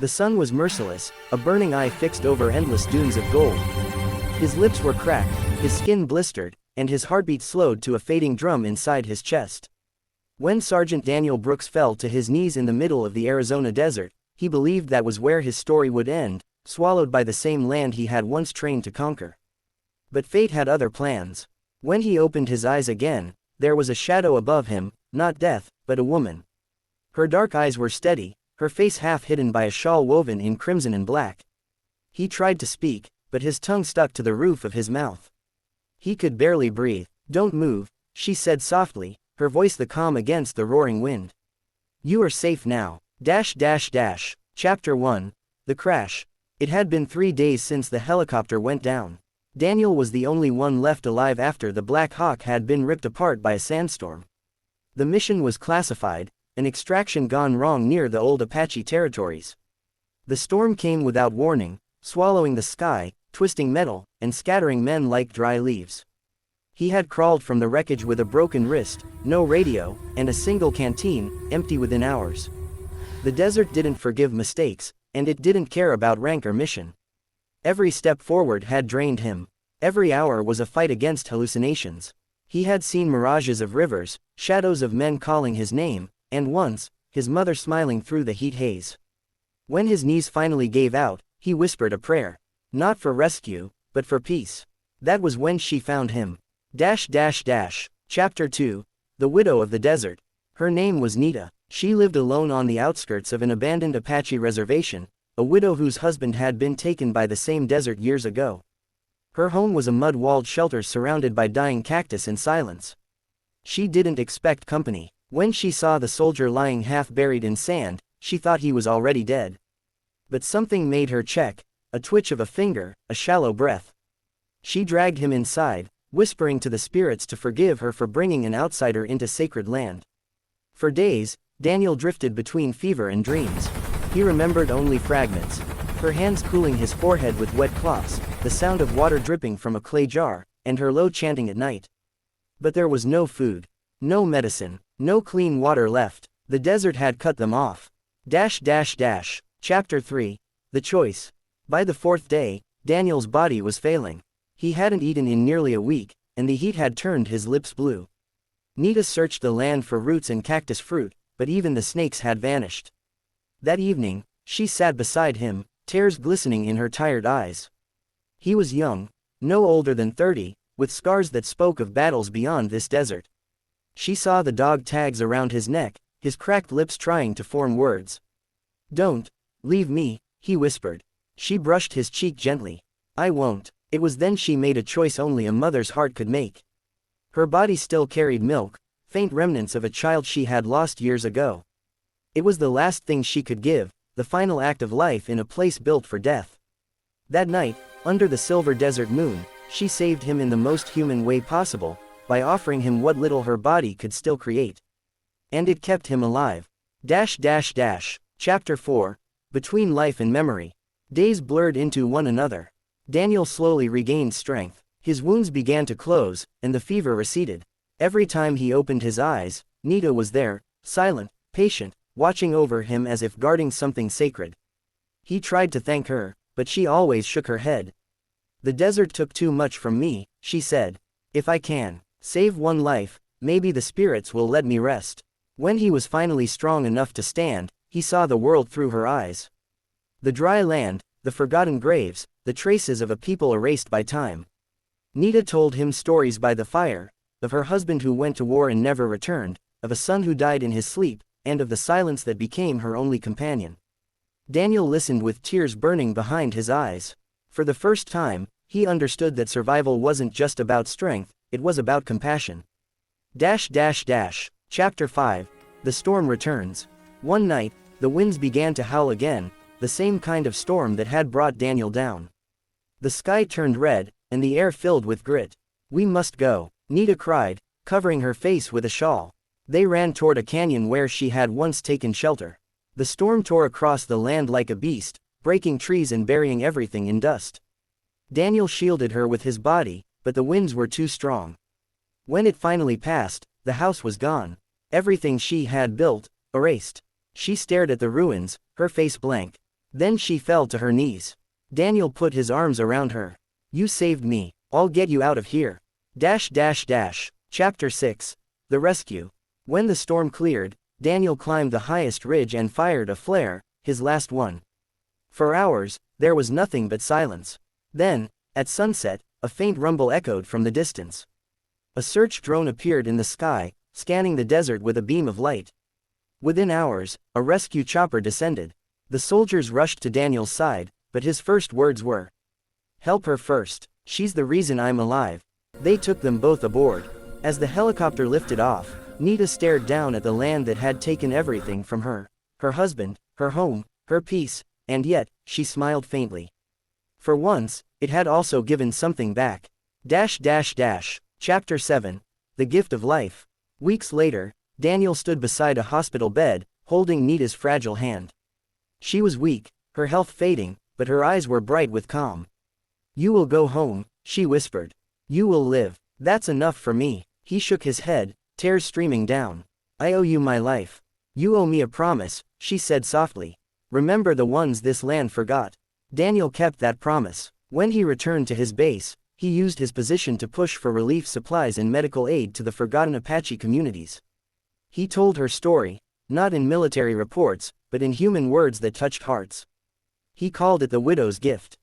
The sun was merciless, a burning eye fixed over endless dunes of gold. His lips were cracked, his skin blistered, and his heartbeat slowed to a fading drum inside his chest. When Sergeant Daniel Brooks fell to his knees in the middle of the Arizona desert, he believed that was where his story would end, swallowed by the same land he had once trained to conquer. But fate had other plans. When he opened his eyes again, there was a shadow above him, not death, but a woman. Her dark eyes were steady, her face half hidden by a shawl woven in crimson and black. He tried to speak, but his tongue stuck to the roof of his mouth. He could barely breathe. "Don't move," she said softly, her voice the calm against the roaring wind. "You are safe now." Chapter 1. The Crash. It had been 3 days since the helicopter went down. Daniel was the only one left alive after the Black Hawk had been ripped apart by a sandstorm. The mission was classified, an extraction gone wrong near the old Apache territories. The storm came without warning, swallowing the sky, twisting metal, and scattering men like dry leaves. He had crawled from the wreckage with a broken wrist, no radio, and a single canteen, empty within hours. The desert didn't forgive mistakes, and it didn't care about rank or mission. Every step forward had drained him. Every hour was a fight against hallucinations. He had seen mirages of rivers, shadows of men calling his name, and once, his mother smiling through the heat haze. When his knees finally gave out, he whispered a prayer. Not for rescue, but for peace. That was when she found him. Chapter 2. The Widow of the Desert. Her name was Nita. She lived alone on the outskirts of an abandoned Apache reservation, a widow whose husband had been taken by the same desert years ago. Her home was a mud-walled shelter surrounded by dying cactus and silence. She didn't expect company. When she saw the soldier lying half buried in sand, she thought he was already dead. But something made her check, a twitch of a finger, a shallow breath. She dragged him inside, whispering to the spirits to forgive her for bringing an outsider into sacred land. For days, Daniel drifted between fever and dreams. He remembered only fragments. Her hands cooling his forehead with wet cloths, the sound of water dripping from a clay jar, and her low chanting at night. But there was no food, no medicine, no clean water left. The desert had cut them off. Chapter 3. The Choice. By the 4th day, Daniel's body was failing. He hadn't eaten in nearly a week, and the heat had turned his lips blue. Nita searched the land for roots and cactus fruit, but even the snakes had vanished. That evening, she sat beside him, tears glistening in her tired eyes. He was young, no older than 30, with scars that spoke of battles beyond this desert. She saw the dog tags around his neck, his cracked lips trying to form words. "Don't leave me," he whispered. She brushed his cheek gently. "I won't." It was then she made a choice only a mother's heart could make. Her body still carried milk, faint remnants of a child she had lost years ago. It was the last thing she could give, the final act of life in a place built for death. That night, under the silver desert moon, she saved him in the most human way possible, by offering him what little her body could still create. And it kept him alive. Chapter 4. Between Life and Memory. Days blurred into one another. Daniel slowly regained strength. His wounds began to close, and the fever receded. Every time he opened his eyes, Nita was there, silent, patient, watching over him as if guarding something sacred. He tried to thank her, but she always shook her head. "The desert took too much from me," she said. "If I can save one life, maybe the spirits will let me rest." When he was finally strong enough to stand, he saw the world through her eyes. The dry land, the forgotten graves, the traces of a people erased by time. Nita told him stories by the fire, of her husband who went to war and never returned, of a son who died in his sleep, and of the silence that became her only companion. Daniel listened with tears burning behind his eyes. For the first time, he understood that survival wasn't just about strength, it was about compassion. Chapter 5. The Storm Returns. One night, the winds began to howl again, the same kind of storm that had brought Daniel down. The sky turned red, and the air filled with grit. "We must go," Nita cried, covering her face with a shawl. They ran toward a canyon where she had once taken shelter. The storm tore across the land like a beast, breaking trees and burying everything in dust. Daniel shielded her with his body, but the winds were too strong. When it finally passed, the house was gone. Everything she had built, erased. She stared at the ruins, her face blank. Then she fell to her knees. Daniel put his arms around her. "You saved me. I'll get you out of here." Chapter 6. The Rescue. When the storm cleared, Daniel climbed the highest ridge and fired a flare, his last one. For hours, there was nothing but silence. Then, at sunset, a faint rumble echoed from the distance. A search drone appeared in the sky, scanning the desert with a beam of light. Within hours, a rescue chopper descended. The soldiers rushed to Daniel's side, but his first words were, "Help her first. She's the reason I'm alive." They took them both aboard. As the helicopter lifted off, Nita stared down at the land that had taken everything from her. Her husband, her home, her peace, and yet, she smiled faintly. For once, it had also given something back. Chapter 7. The Gift of Life. Weeks later, Daniel stood beside a hospital bed, holding Nita's fragile hand. She was weak, her health fading, but her eyes were bright with calm. "You will go home," she whispered. "You will live. That's enough for me." He shook his head, tears streaming down. "I owe you my life. You owe me a promise," she said softly. "Remember the ones this land forgot." Daniel kept that promise. When he returned to his base, he used his position to push for relief supplies and medical aid to the forgotten Apache communities. He told her story, not in military reports, but in human words that touched hearts. He called it the widow's gift.